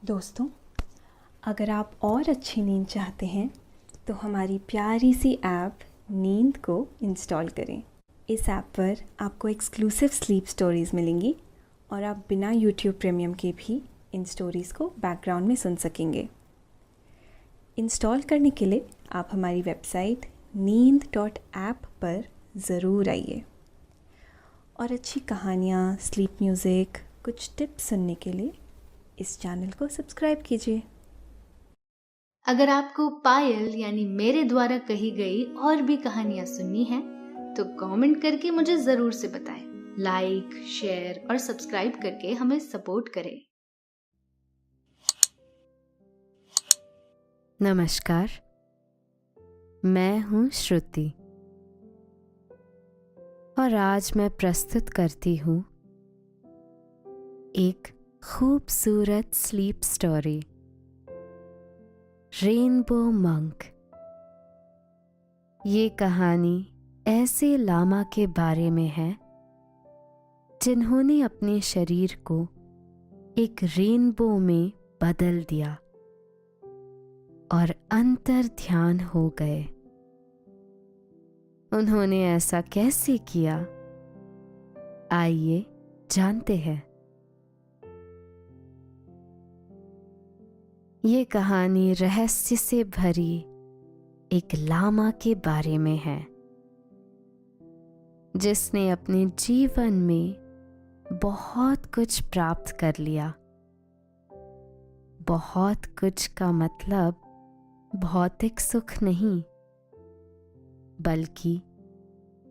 दोस्तों, अगर आप और अच्छी नींद चाहते हैं तो हमारी प्यारी सी ऐप नींद को इंस्टॉल करें। इस ऐप पर आपको एक्सक्लूसिव स्लीप स्टोरीज़ मिलेंगी और आप बिना यूट्यूब प्रीमियम के भी इन स्टोरीज़ को बैकग्राउंड में सुन सकेंगे। इंस्टॉल करने के लिए आप हमारी वेबसाइट neend.app पर ज़रूर आइए और अच्छी कहानियाँ, स्लीप म्यूज़िक, कुछ टिप्स सुनने के लिए इस चैनल को सब्सक्राइब कीजिए। अगर आपको पायल यानी मेरे द्वारा कही गई और भी कहानियां सुननी हैं, तो कमेंट करके मुझे जरूर से बताएं। लाइक, शेयर और सब्सक्राइब करके हमें सपोर्ट करें। नमस्कार, मैं हूँ श्रुति और आज मैं प्रस्तुत करती हूँ एक खूबसूरत स्लीप स्टोरी, रेनबो मंक। ये कहानी ऐसे लामा के बारे में है जिन्होंने अपने शरीर को एक रेनबो में बदल दिया और अंतर ध्यान हो गए। उन्होंने ऐसा कैसे किया, आइए जानते हैं। ये कहानी रहस्य से भरी एक लामा के बारे में है जिसने अपने जीवन में बहुत कुछ प्राप्त कर लिया। बहुत कुछ का मतलब भौतिक सुख नहीं, बल्कि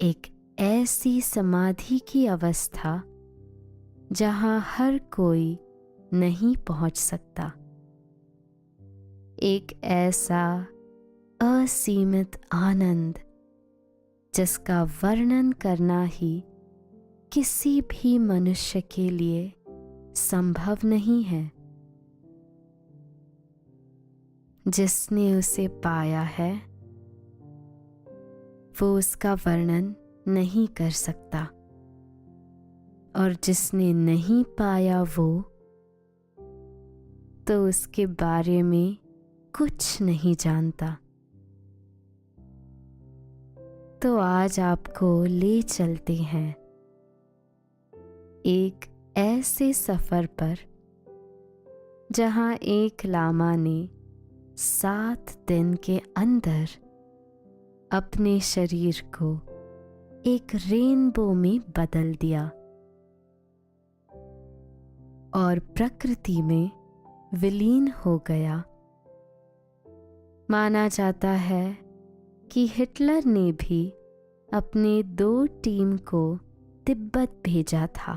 एक ऐसी समाधि की अवस्था जहां हर कोई नहीं पहुंच सकता। एक ऐसा असीमित आनंद जिसका वर्णन करना ही किसी भी मनुष्य के लिए संभव नहीं है। जिसने उसे पाया है वो उसका वर्णन नहीं कर सकता, और जिसने नहीं पाया वो तो उसके बारे में कुछ नहीं जानता। तो आज आपको ले चलते हैं एक ऐसे सफर पर जहां एक लामा ने 7 दिन के अंदर अपने शरीर को एक रेनबो में बदल दिया और प्रकृति में विलीन हो गया। माना जाता है कि हिटलर ने भी अपने 2 टीम को तिब्बत भेजा था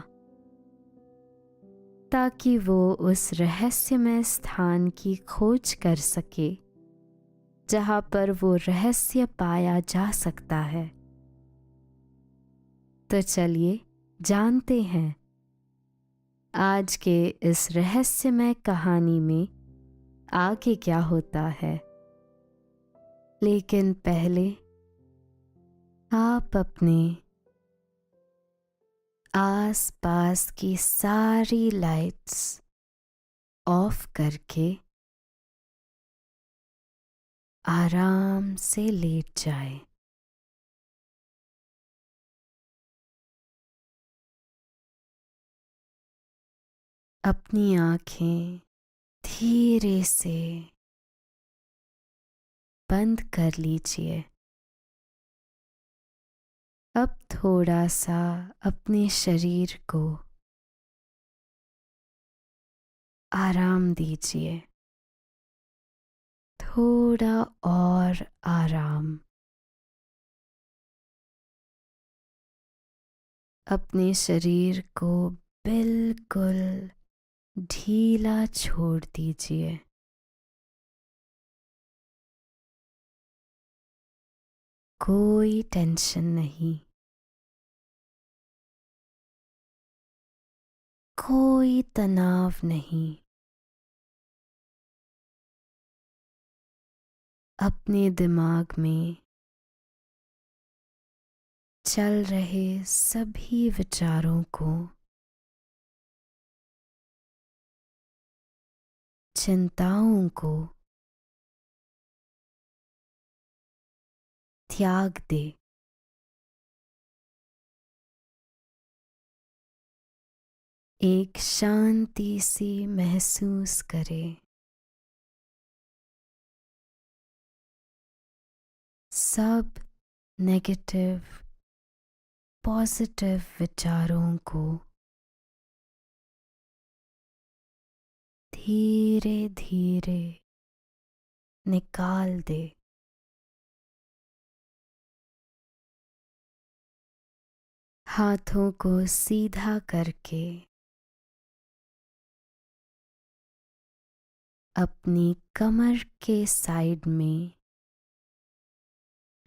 ताकि वो उस रहस्यमय स्थान की खोज कर सके जहां पर वो रहस्य पाया जा सकता है। तो चलिए जानते हैं आज के इस रहस्यमय कहानी में आगे क्या होता है। लेकिन पहले आप अपने आसपास की सारी लाइट्स ऑफ करके आराम से लेट जाएं। अपनी आंखें धीरे से बंद कर लीजिए। अब थोड़ा सा अपने शरीर को आराम दीजिए, थोड़ा और आराम। अपने शरीर को बिल्कुल ढीला छोड़ दीजिए। कोई टेंशन नहीं, कोई तनाव नहीं। अपने दिमाग में चल रहे सभी विचारों को चिंताओं को त्याग दे। एक शांति सी महसूस करे। सब नेगेटिव पॉजिटिव विचारों को धीरे धीरे निकाल दे। हाथों को सीधा करके अपनी कमर के साइड में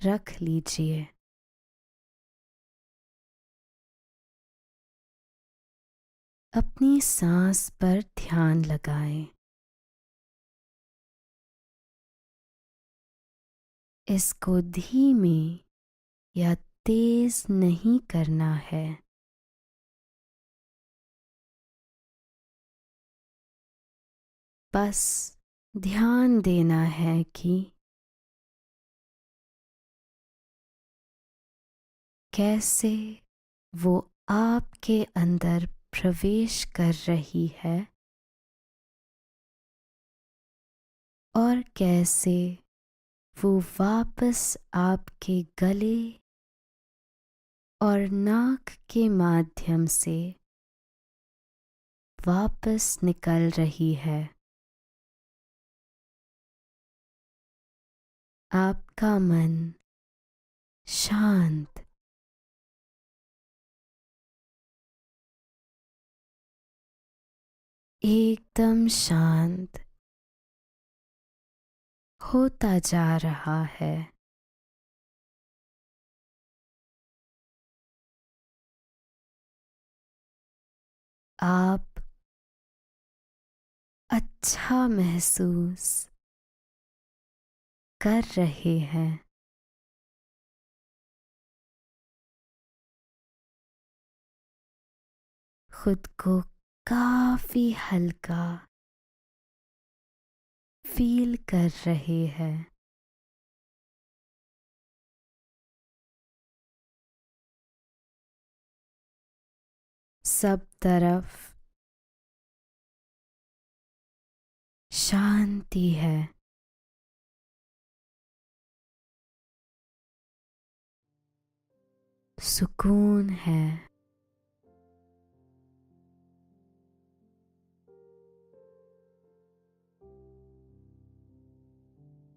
रख लीजिए। अपनी सांस पर ध्यान लगाएं। इसको धीमे या तेज नहीं करना है। बस ध्यान देना है कि कैसे वो आपके अंदर प्रवेश कर रही है और कैसे वो वापस आपके गले और नाक के माध्यम से वापस निकल रही है। आपका मन शांत, एकदम शांत होता जा रहा है। आप अच्छा महसूस कर रहे हैं। खुद को काफी हल्का फील कर रहे हैं। सब तरफ शांति है। सुकून है।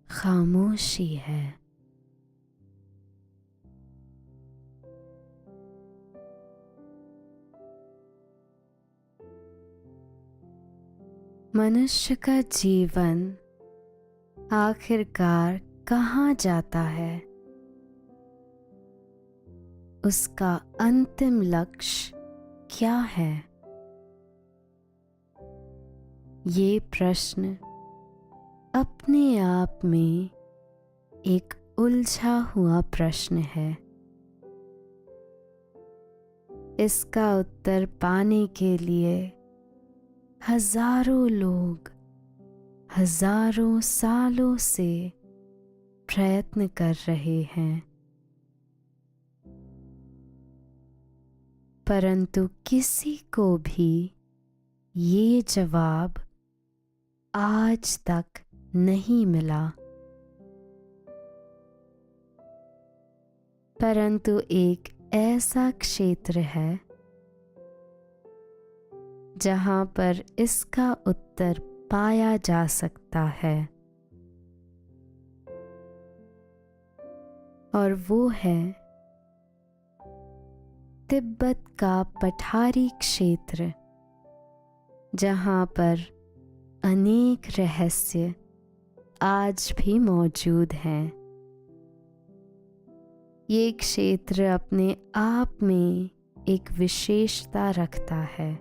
खामोशी है। मनुष्य का जीवन आखिरकार कहाँ जाता है? उसका अंतिम लक्ष्य क्या है? ये प्रश्न अपने आप में एक उलझा हुआ प्रश्न है। इसका उत्तर पाने के लिए हजारों लोग हजारों सालों से प्रयत्न कर रहे हैं, परंतु किसी को भी ये जवाब आज तक नहीं मिला। परंतु एक ऐसा क्षेत्र है जहाँ पर इसका उत्तर पाया जा सकता है, और वो है तिब्बत का पठारी क्षेत्र, जहाँ पर अनेक रहस्य आज भी मौजूद हैं। ये क्षेत्र अपने आप में एक विशेषता रखता है।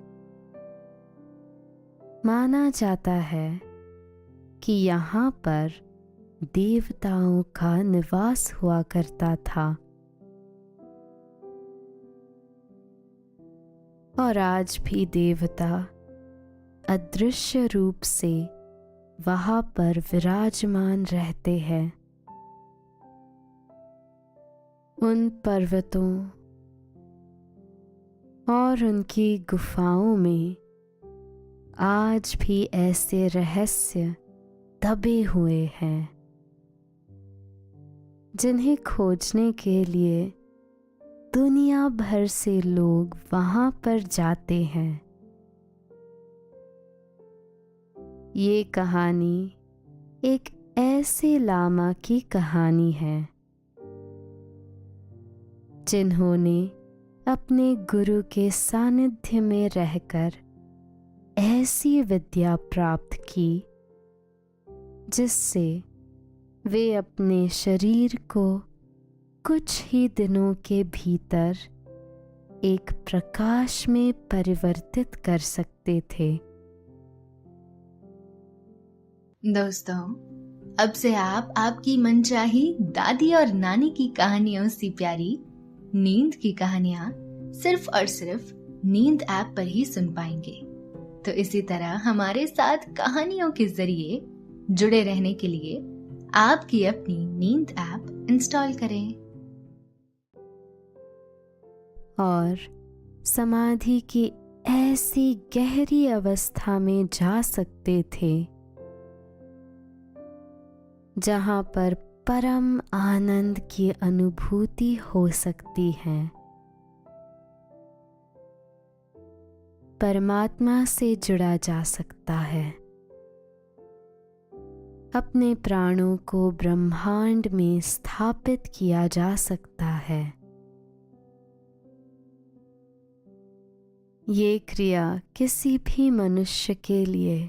माना जाता है कि यहाँ पर देवताओं का निवास हुआ करता था, और आज भी देवता अदृश्य रूप से वहाँ पर विराजमान रहते हैं। उन पर्वतों और उनकी गुफाओं में आज भी ऐसे रहस्य दबे हुए हैं जिन्हें खोजने के लिए दुनिया भर से लोग वहाँ पर जाते हैं। ये कहानी एक ऐसे लामा की कहानी है जिन्होंने अपने गुरु के सानिध्य में रहकर ऐसी विद्या प्राप्त की जिससे वे अपने शरीर को कुछ ही दिनों के भीतर एक प्रकाश में परिवर्तित कर सकते थे। दोस्तों, अब से आप आपकी मनचाही दादी और नानी की कहानियों से प्यारी नींद की कहानियां सिर्फ और सिर्फ नींद ऐप पर ही सुन पाएंगे। तो इसी तरह हमारे साथ कहानियों के जरिए जुड़े रहने के लिए आपकी अपनी नींद ऐप इंस्टॉल करें और समाधि की ऐसी गहरी अवस्था में जा सकते थे जहाँ पर परम आनंद की अनुभूति हो सकती है। परमात्मा से जुड़ा जा सकता है। अपने प्राणों को ब्रह्मांड में स्थापित किया जा सकता है। ये क्रिया किसी भी मनुष्य के लिए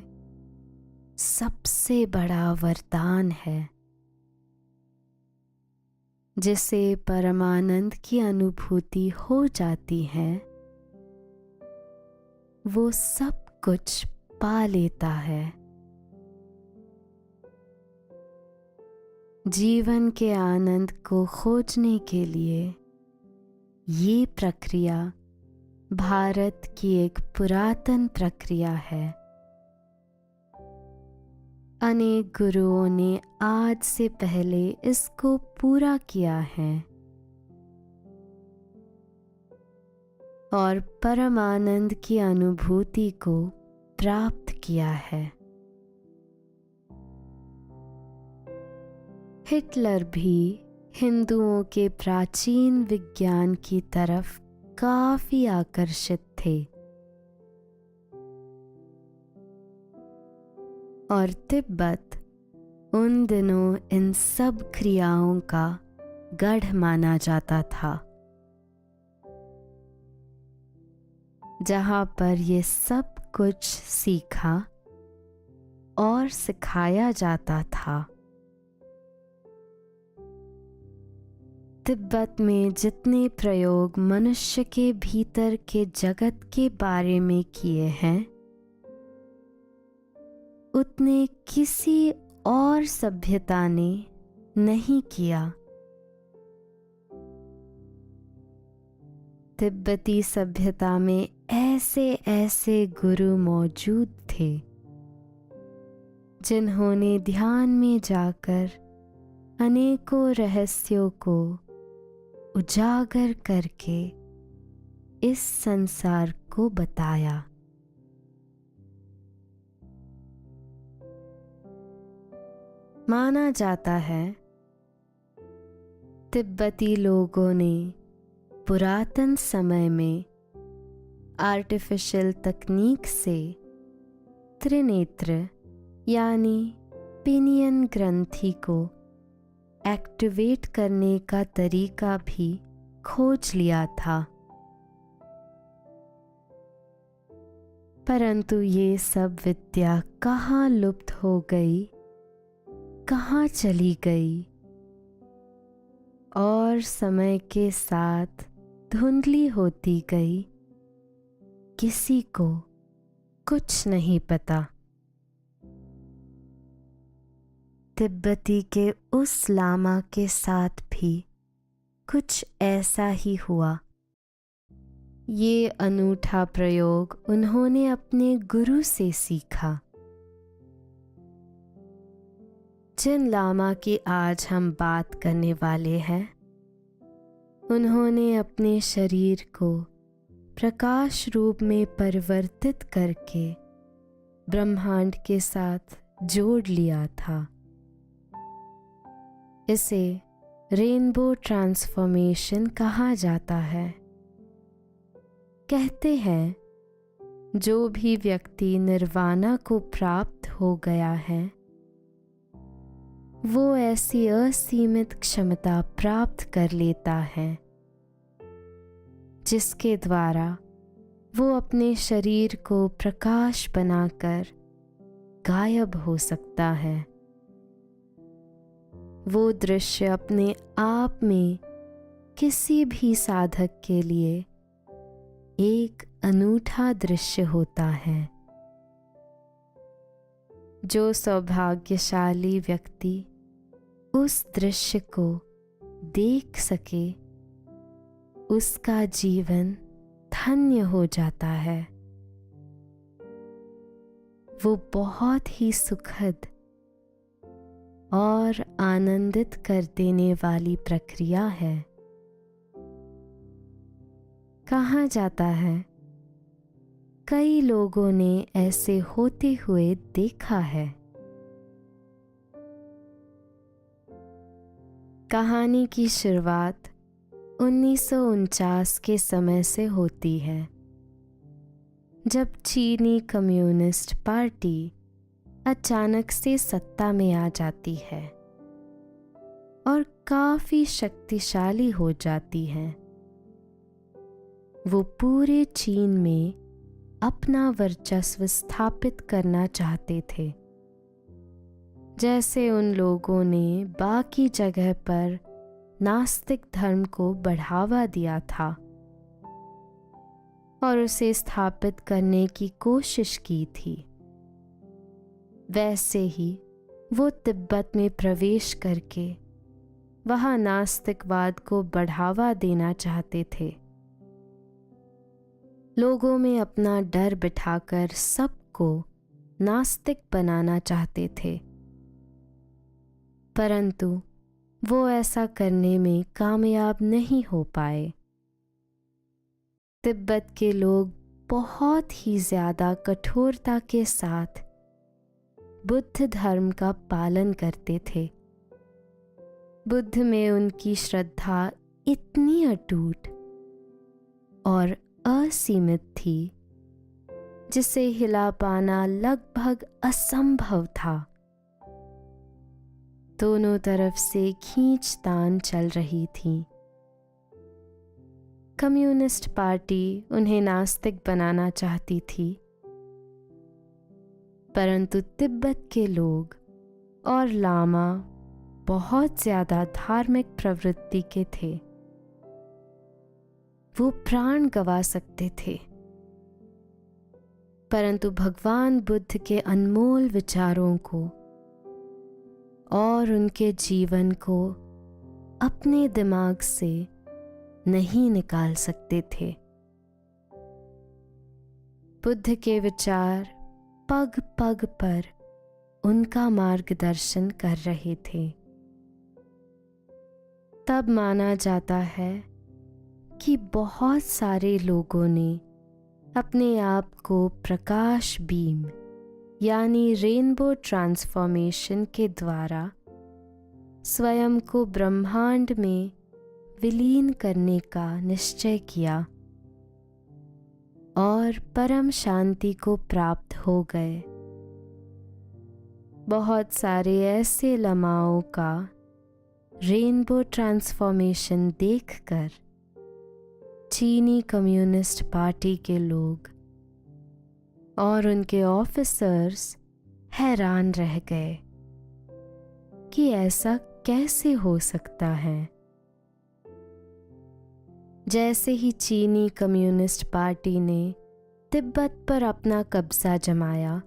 सबसे बड़ा वरदान है। जिसे परमानंद की अनुभूति हो जाती है, वो सब कुछ पा लेता है। जीवन के आनंद को खोजने के लिए ये प्रक्रिया भारत की एक पुरातन प्रक्रिया है। अनेक गुरुओं ने आज से पहले इसको पूरा किया है और परम आनंद की अनुभूति को प्राप्त किया है। हिटलर भी हिंदुओं के प्राचीन विज्ञान की तरफ काफी आकर्षित थे और तिब्बत उन दिनों इन सब क्रियाओं का गढ़ माना जाता था, जहाँ पर ये सब कुछ सीखा और सिखाया जाता था। तिब्बत में जितने प्रयोग मनुष्य के भीतर के जगत के बारे में किए हैं, उतने किसी और सभ्यता ने नहीं किया। तिब्बती सभ्यता में ऐसे ऐसे गुरु मौजूद थे जिन्होंने ध्यान में जाकर अनेकों रहस्यों को उजागर करके इस संसार को बताया। माना जाता है तिब्बती लोगों ने पुरातन समय में आर्टिफिशियल तकनीक से त्रिनेत्र यानी पिनियन ग्रंथि को एक्टिवेट करने का तरीका भी खोज लिया था, परंतु ये सब विद्या कहाँ लुप्त हो गई, कहाँ चली गई और समय के साथ धुंधली होती गई, किसी को कुछ नहीं पता। तिब्बती के उस लामा के साथ भी कुछ ऐसा ही हुआ। ये अनूठा प्रयोग उन्होंने अपने गुरु से सीखा। जिन लामा की आज हम बात करने वाले हैं, उन्होंने अपने शरीर को प्रकाश रूप में परिवर्तित करके ब्रह्मांड के साथ जोड़ लिया था। इसे रेनबो ट्रांसफॉर्मेशन कहा जाता है। कहते हैं जो भी व्यक्ति निर्वाणा को प्राप्त हो गया है, वो ऐसी असीमित क्षमता प्राप्त कर लेता है जिसके द्वारा वो अपने शरीर को प्रकाश बनाकर गायब हो सकता है। वो दृश्य अपने आप में किसी भी साधक के लिए एक अनूठा दृश्य होता है। जो सौभाग्यशाली व्यक्ति उस दृश्य को देख सके, उसका जीवन धन्य हो जाता है। वो बहुत ही सुखद और आनंदित कर देने वाली प्रक्रिया है। कहा जाता है कई लोगों ने ऐसे होते हुए देखा है। कहानी की शुरुआत 1949 के समय से होती है, जब चीनी कम्युनिस्ट पार्टी अचानक से सत्ता में आ जाती है और काफी शक्तिशाली हो जाती है। वो पूरे चीन में अपना वर्चस्व स्थापित करना चाहते थे, जैसे उन लोगों ने बाकी जगह पर नास्तिक धर्म को बढ़ावा दिया था और उसे स्थापित करने की कोशिश की थी। वैसे ही वो तिब्बत में प्रवेश करके वहां नास्तिकवाद को बढ़ावा देना चाहते थे। लोगों में अपना डर बिठाकर सबको नास्तिक बनाना चाहते थे, परंतु वो ऐसा करने में कामयाब नहीं हो पाए। तिब्बत के लोग बहुत ही ज्यादा कठोरता के साथ बुद्ध धर्म का पालन करते थे। बुद्ध में उनकी श्रद्धा इतनी अटूट और असीमित थी जिसे हिला पाना लगभग असंभव था। दोनों तरफ से खींचतान चल रही थी। कम्युनिस्ट पार्टी उन्हें नास्तिक बनाना चाहती थी, परंतु तिब्बत के लोग और लामा बहुत ज्यादा धार्मिक प्रवृत्ति के थे। वो प्राण गंवा सकते थे, परंतु भगवान बुद्ध के अनमोल विचारों को और उनके जीवन को अपने दिमाग से नहीं निकाल सकते थे। बुद्ध के विचार पग पग पर उनका मार्गदर्शन कर रहे थे। तब माना जाता है कि बहुत सारे लोगों ने अपने आप को प्रकाश बीम यानी रेनबो ट्रांसफॉर्मेशन के द्वारा स्वयं को ब्रह्मांड में विलीन करने का निश्चय किया और परम शांति को प्राप्त हो गए। बहुत सारे ऐसे लम्हाओं का रेनबो ट्रांसफॉर्मेशन देखकर चीनी कम्युनिस्ट पार्टी के लोग और उनके ऑफिसर्स हैरान रह गए कि ऐसा कैसे हो सकता है। जैसे ही चीनी कम्युनिस्ट पार्टी ने तिब्बत पर अपना कब्जा जमाया,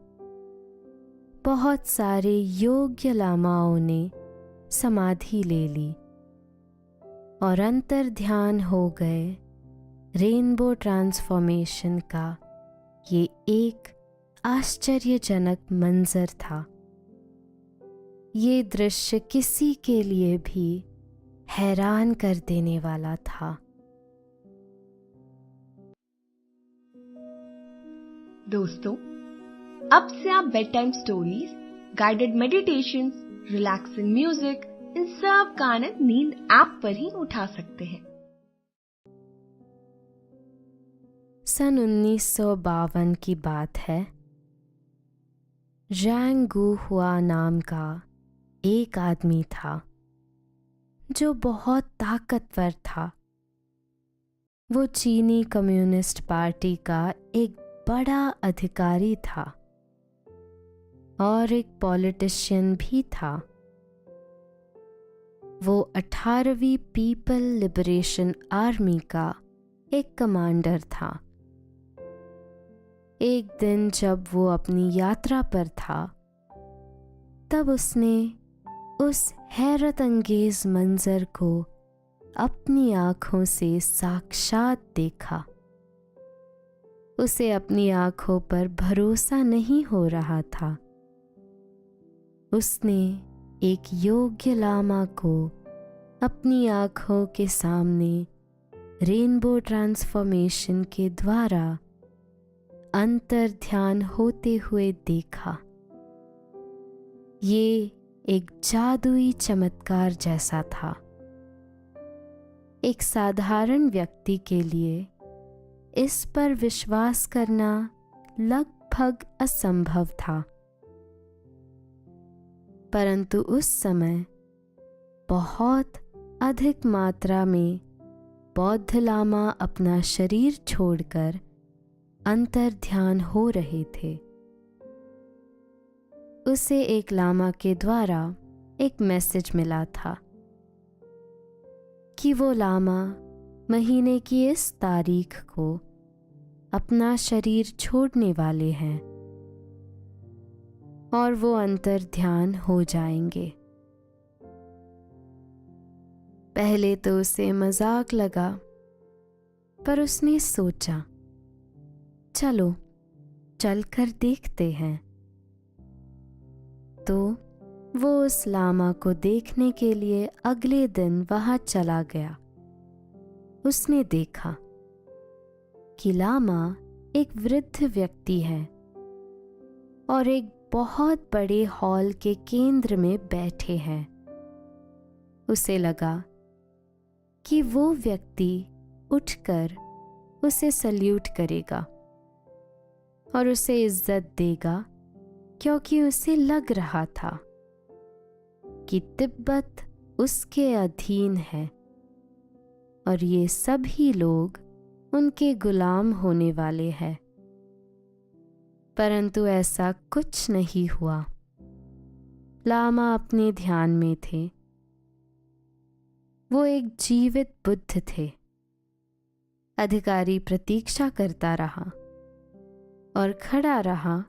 बहुत सारे योग्य लामाओं ने समाधि ले ली और अंतर ध्यान हो गए रेनबो ट्रांसफॉर्मेशन का। ये एक आश्चर्यजनक मंजर था। ये दृश्य किसी के लिए भी हैरान कर देने वाला था। दोस्तों, अब से आप bed time stories, guided meditations, relaxing music, इन सब का आनंद नींद ऐप पर ही उठा सकते हैं। सन 1952 की बात है। ज़ैंग गुहुआ नाम का एक आदमी था जो बहुत ताकतवर था। वो चीनी कम्युनिस्ट पार्टी का एक बड़ा अधिकारी था और एक पॉलिटिशियन भी था। वो 18वीं पीपल लिबरेशन आर्मी का एक कमांडर था। एक दिन जब वो अपनी यात्रा पर था, तब उसने उस हैरत अंगेज मंजर को अपनी आंखों से साक्षात देखा। उसे अपनी आंखों पर भरोसा नहीं हो रहा था। उसने एक योग्य लामा को अपनी आंखों के सामने रेनबो ट्रांसफॉर्मेशन के द्वारा अंतर ध्यान होते हुए देखा। ये एक जादुई चमत्कार जैसा था। एक साधारण व्यक्ति के लिए इस पर विश्वास करना लगभग असंभव था, परंतु उस समय बहुत अधिक मात्रा में बौद्ध लामा अपना शरीर छोड़कर अंतर ध्यान हो रहे थे। उसे एक लामा के द्वारा एक मैसेज मिला था कि वो लामा महीने की इस तारीख को अपना शरीर छोड़ने वाले हैं और वो अंतर ध्यान हो जाएंगे। पहले तो उसे मजाक लगा, पर उसने सोचा, चलो चलकर देखते हैं। तो वो उस लामा को देखने के लिए अगले दिन वहां चला गया। उसने देखा कि लामा एक वृद्ध व्यक्ति है और एक बहुत बड़े हॉल के केंद्र में बैठे हैं। उसे लगा कि वो व्यक्ति उठकर उसे सल्यूट करेगा और उसे इज्जत देगा, क्योंकि उसे लग रहा था कि तिब्बत उसके अधीन है और ये सभी लोग उनके गुलाम होने वाले हैं। परंतु ऐसा कुछ नहीं हुआ। लामा अपने ध्यान में थे। वो एक जीवित बुद्ध थे। अधिकारी प्रतीक्षा करता रहा और खड़ा रहा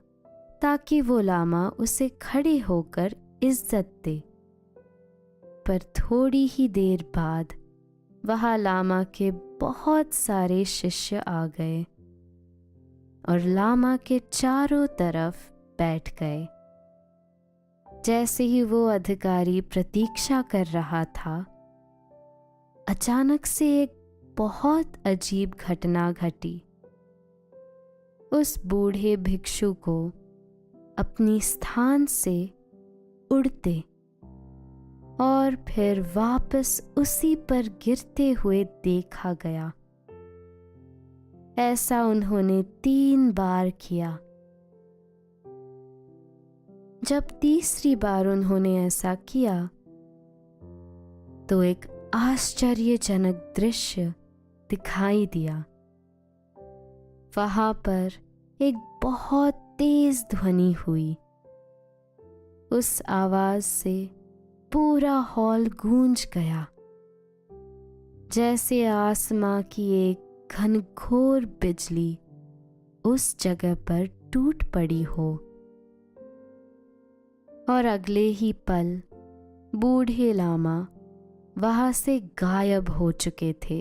ताकि वो लामा उसे खड़े होकर इज्जत दे। पर थोड़ी ही देर बाद वहाँ लामा के बहुत सारे शिष्य आ गए और लामा के चारों तरफ बैठ गए। जैसे ही वो अधिकारी प्रतीक्षा कर रहा था, अचानक से एक बहुत अजीब घटना घटी। उस बूढ़े भिक्षु को अपनी स्थान से उड़ते और फिर वापस उसी पर गिरते हुए देखा गया। ऐसा उन्होंने 3 बार किया। जब तीसरी बार उन्होंने ऐसा किया तो एक आश्चर्यजनक दृश्य दिखाई दिया। वहां पर एक बहुत तेज ध्वनि हुई। उस आवाज से पूरा हॉल गूंज गया, जैसे आसमां की एक घनघोर बिजली उस जगह पर टूट पड़ी हो। और अगले ही पल बूढ़े लामा वहां से गायब हो चुके थे।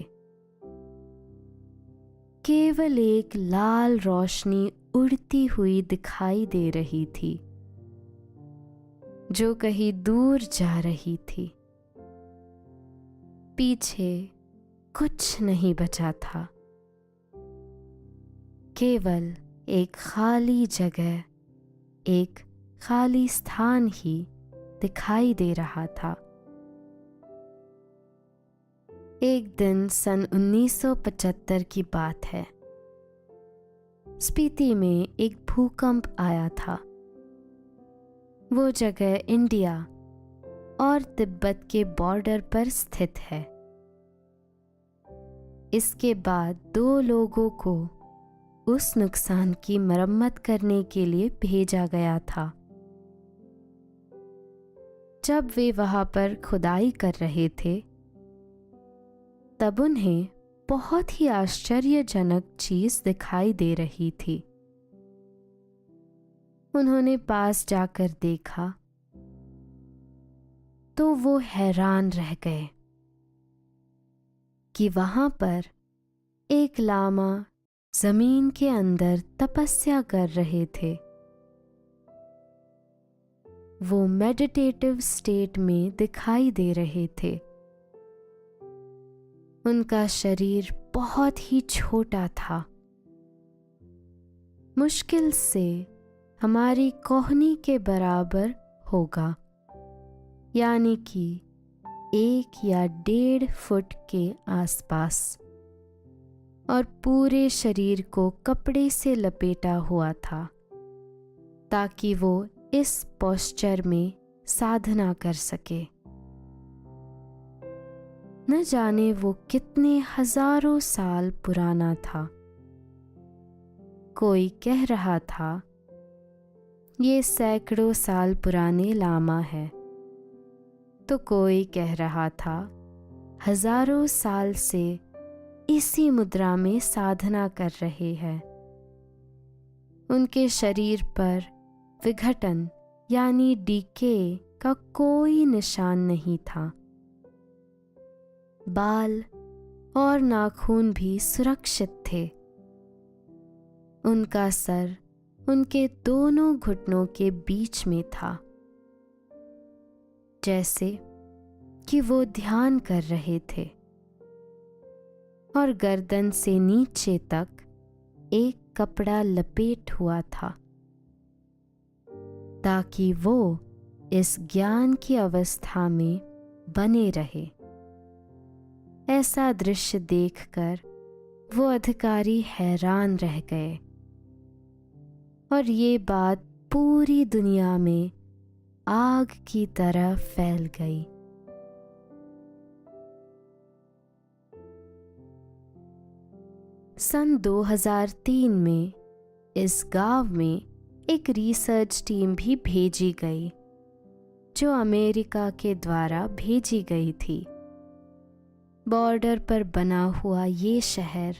केवल एक लाल रोशनी उड़ती हुई दिखाई दे रही थी। जो कहीं दूर जा रही थी। पीछे कुछ नहीं बचा था, केवल एक खाली जगह, एक खाली स्थान ही दिखाई दे रहा था। एक दिन सन 1975 की बात है। स्पीति में एक भूकंप आया था। वो जगह इंडिया और तिब्बत के बॉर्डर पर स्थित है। इसके बाद 2 लोगों को उस नुकसान की मरम्मत करने के लिए भेजा गया था। जब वे वहां पर खुदाई कर रहे थे, तब उन्हें बहुत ही आश्चर्यजनक चीज दिखाई दे रही थी। उन्होंने पास जाकर देखा तो वो हैरान रह गए कि वहां पर एक लामा जमीन के अंदर तपस्या कर रहे थे। वो मेडिटेटिव स्टेट में दिखाई दे रहे थे। उनका शरीर बहुत ही छोटा था, मुश्किल से हमारी कोहनी के बराबर होगा, यानी कि 1 या 1.5 फुट के आसपास, और पूरे शरीर को कपड़े से लपेटा हुआ था ताकि वो इस पोस्चर में साधना कर सके। न जाने वो कितने हजारों साल पुराना था। कोई कह रहा था ये सैकड़ों साल पुराने लामा है, तो कोई कह रहा था हजारों साल से इसी मुद्रा में साधना कर रहे हैं। उनके शरीर पर विघटन यानी डीके का कोई निशान नहीं था। बाल और नाखून भी सुरक्षित थे। उनका सर उनके दोनों घुटनों के बीच में था, जैसे कि वो ध्यान कर रहे थे, और गर्दन से नीचे तक एक कपड़ा लपेट हुआ था ताकि वो इस ज्ञान की अवस्था में बने रहे। ऐसा दृश्य देखकर वो अधिकारी हैरान रह गए और ये बात पूरी दुनिया में आग की तरह फैल गई। सन 2003 में इस गांव में एक रिसर्च टीम भी भेजी गई, जो अमेरिका के द्वारा भेजी गई थी। बॉर्डर पर बना हुआ ये शहर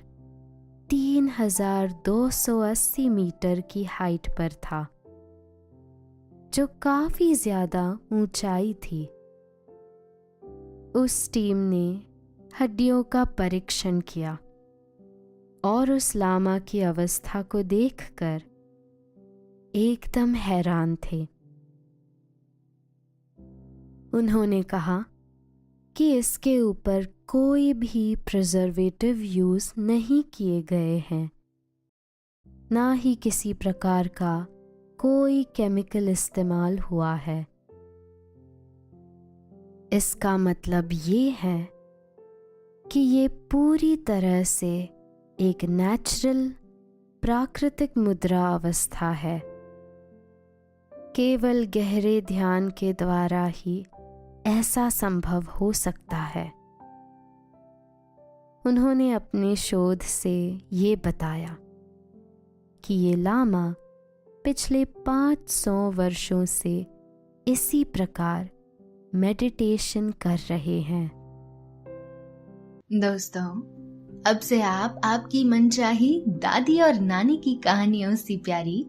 3280 मीटर की हाइट पर था, जो काफी ज्यादा ऊंचाई थी। उस टीम ने हड्डियों का परीक्षण किया और उस लामा की अवस्था को देखकर एकदम हैरान थे। उन्होंने कहा कि इसके ऊपर कोई भी प्रिजर्वेटिव यूज नहीं किए गए हैं, ना ही किसी प्रकार का कोई केमिकल इस्तेमाल हुआ है। इसका मतलब ये है कि ये पूरी तरह से एक नेचुरल प्राकृतिक मुद्रा अवस्था है। केवल गहरे ध्यान के द्वारा ही ऐसा संभव हो सकता है। उन्होंने अपने शोध से ये बताया कि ये लामा पिछले 500 वर्षों से इसी प्रकार मेडिटेशन कर रहे हैं। दोस्तों, अब से आप आपकी मनचाही दादी और नानी की कहानियों से प्यारी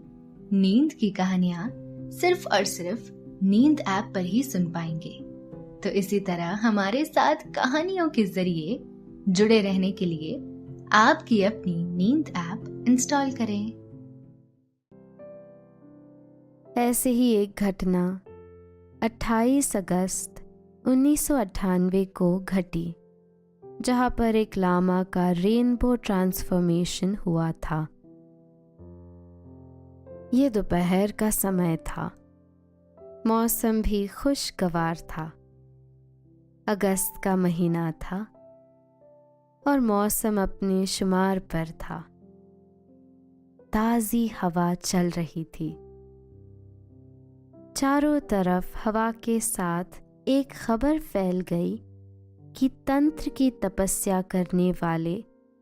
नींद की कहानियां सिर्फ और सिर्फ नींद ऐप पर ही सुन पाएंगे। तो इसी तरह हमारे साथ कहानियों के जरिए जुड़े रहने के लिए आपकी अपनी नींद ऐप इंस्टॉल करें। ऐसे ही एक घटना 28 अगस्त 1998 को घटी, जहां पर एक लामा का रेनबो ट्रांसफॉर्मेशन हुआ था। ये दोपहर का समय था। मौसम भी खुशगवार था। अगस्त का महीना था और मौसम अपने शुमार पर था। ताज़ी हवा चल रही थी। चारों तरफ हवा के साथ एक खबर फैल गई कि तंत्र की तपस्या करने वाले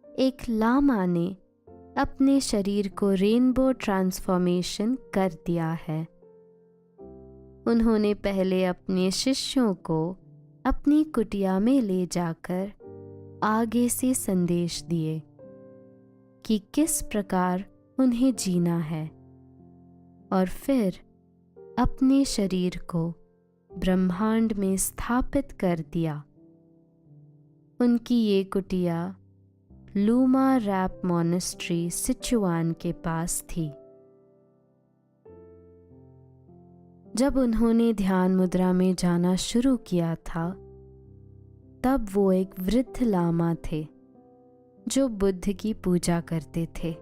एक लामा ने अपने शरीर को रेनबो ट्रांसफॉर्मेशन कर दिया है। उन्होंने पहले अपने शिष्यों को अपनी कुटिया में ले जाकर आगे से संदेश दिए कि किस प्रकार उन्हें जीना है, और फिर अपने शरीर को ब्रह्मांड में स्थापित कर दिया। उनकी ये कुटिया लूमा रैप मॉनेस्ट्री सिचुआन के पास थी। जब उन्होंने ध्यान मुद्रा में जाना शुरू किया था, तब वो एक वृद्ध लामा थे जो बुद्ध की पूजा करते थे।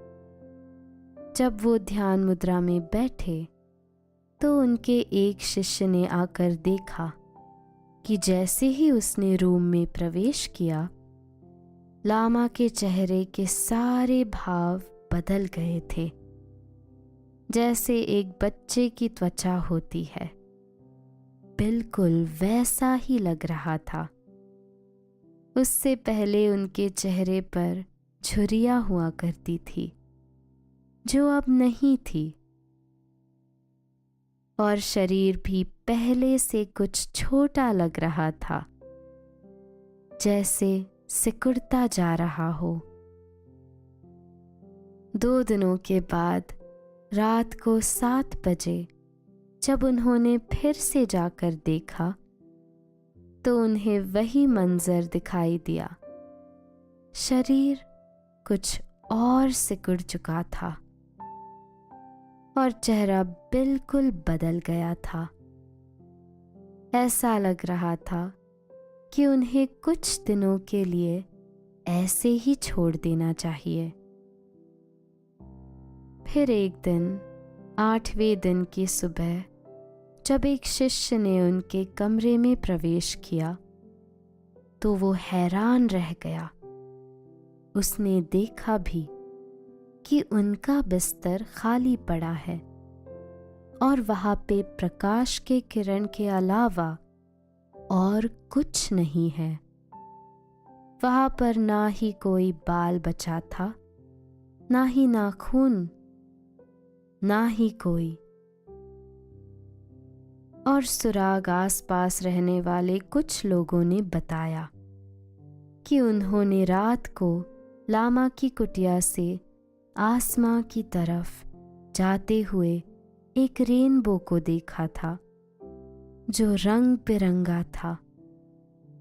जब वो ध्यान मुद्रा में बैठे तो उनके एक शिष्य ने आकर देखा कि जैसे ही उसने रूम में प्रवेश किया, लामा के चेहरे के सारे भाव बदल गए थे, जैसे एक बच्चे की त्वचा होती है। बिल्कुल वैसा ही लग रहा था। उससे पहले उनके चेहरे पर झुर्रियां हुआ करती थी, जो अब नहीं थी, और शरीर भी पहले से कुछ छोटा लग रहा था, जैसे सिकुड़ता जा रहा हो। 2 दिनों के बाद रात को 7 बजे जब उन्होंने फिर से जाकर देखा, तो उन्हें वही मंजर दिखाई दिया। शरीर कुछ और सिकुड़ चुका था और चेहरा बिल्कुल बदल गया था। ऐसा लग रहा था कि उन्हें कुछ दिनों के लिए ऐसे ही छोड़ देना चाहिए। फिर एक दिन 8वें दिन की सुबह जब एक शिष्य ने उनके कमरे में प्रवेश किया, तो वो हैरान रह गया। उसने देखा भी कि उनका बिस्तर खाली पड़ा है और वहां पे प्रकाश के किरण के अलावा और कुछ नहीं है। वहां पर ना ही कोई बाल बचा था, ना ही नाखून, ना ही कोई और सुराग। आसपास रहने वाले कुछ लोगों ने बताया कि उन्होंने रात को लामा की कुटिया से आसमां की तरफ जाते हुए एक रेनबो को देखा था, जो रंग बिरंगा था,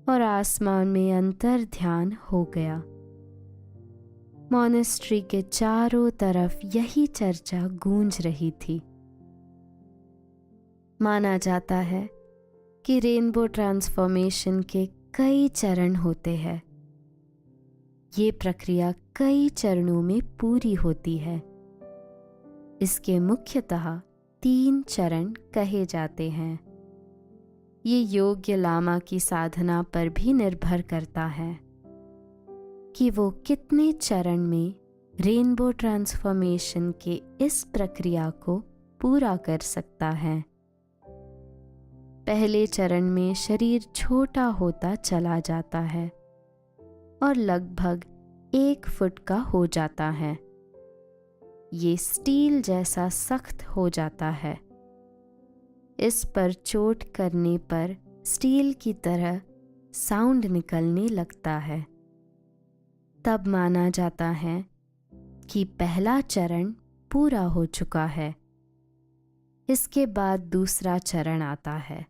और आसमान में अंतर ध्यान हो गया। मॉनेस्ट्री के चारों तरफ यही चर्चा गूंज रही थी। माना जाता है कि रेनबो ट्रांसफॉर्मेशन के कई चरण होते हैं। ये प्रक्रिया कई चरणों में पूरी होती है। इसके मुख्यतः 3 चरण कहे जाते हैं। ये योग्य लामा की साधना पर भी निर्भर करता है कि वो कितने चरण में रेनबो ट्रांसफॉर्मेशन के इस प्रक्रिया को पूरा कर सकता है। पहले चरण में शरीर छोटा होता चला जाता है और लगभग 1 फुट का हो जाता है। ये स्टील जैसा सख्त हो जाता है। इस पर चोट करने पर स्टील की तरह साउंड निकलने लगता है। तब माना जाता है कि पहला चरण पूरा हो चुका है। इसके बाद दूसरा चरण आता है,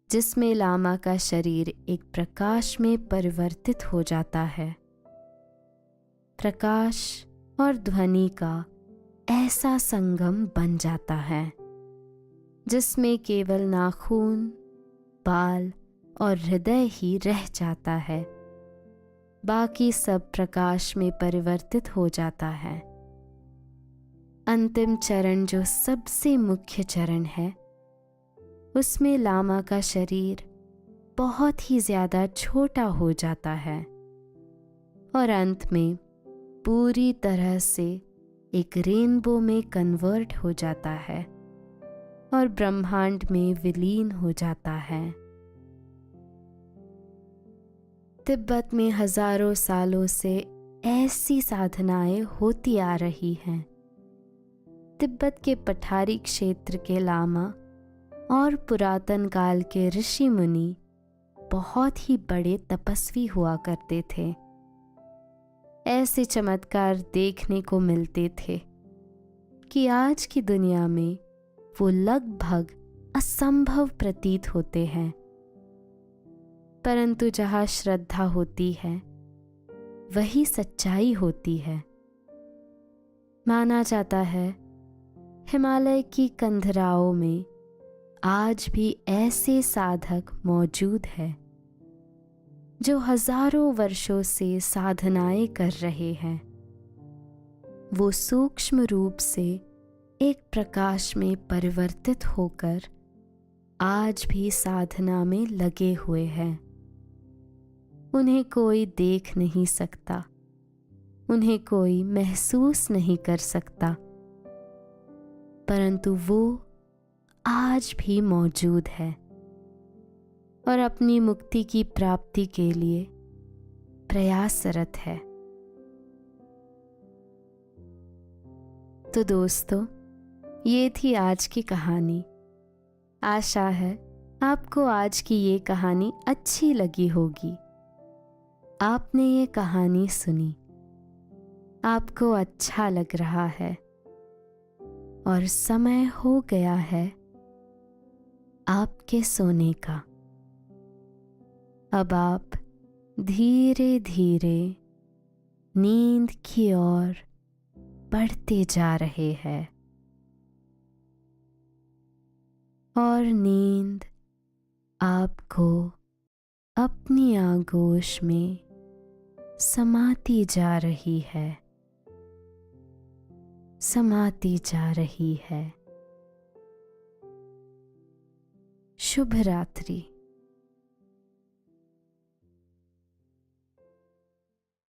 जिसमें लामा का शरीर एक प्रकाश में परिवर्तित हो जाता है। प्रकाश और ध्वनि का ऐसा संगम बन जाता है जिसमें केवल नाखून, बाल और हृदय ही रह जाता है। बाकी सब प्रकाश में परिवर्तित हो जाता है। अंतिम चरण, जो सबसे मुख्य चरण है, उसमें लामा का शरीर बहुत ही ज्यादा छोटा हो जाता है और अंत में पूरी तरह से एक रेनबो में कन्वर्ट हो जाता है और ब्रह्मांड में विलीन हो जाता है। तिब्बत में हजारों सालों से ऐसी साधनाएं होती आ रही हैं। तिब्बत के पठारी क्षेत्र के लामा और पुरातन काल के ऋषि मुनि बहुत ही बड़े तपस्वी हुआ करते थे। ऐसे चमत्कार देखने को मिलते थे कि आज की दुनिया में वो लगभग असंभव प्रतीत होते हैं। परंतु जहाँ श्रद्धा होती है वही सच्चाई होती है। माना जाता है हिमालय की कंदराओं में आज भी ऐसे साधक मौजूद हैं जो हजारों वर्षों से साधनाएं कर रहे हैं। वो सूक्ष्म रूप से एक प्रकाश में परिवर्तित होकर आज भी साधना में लगे हुए हैं। उन्हें कोई देख नहीं सकता, उन्हें कोई महसूस नहीं कर सकता, परंतु वो आज भी मौजूद है और अपनी मुक्ति की प्राप्ति के लिए प्रयासरत है। तो दोस्तों, ये थी आज की कहानी। आशा है आपको आज की ये कहानी अच्छी लगी होगी। आपने ये कहानी सुनी, आपको अच्छा लग रहा है और समय हो गया है आपके सोने का। अब आप धीरे धीरे नींद की ओर बढ़ते जा रहे हैं और नींद आपको अपनी आगोश में समाती जा रही है, समाती जा रही है। शुभ रात्रि।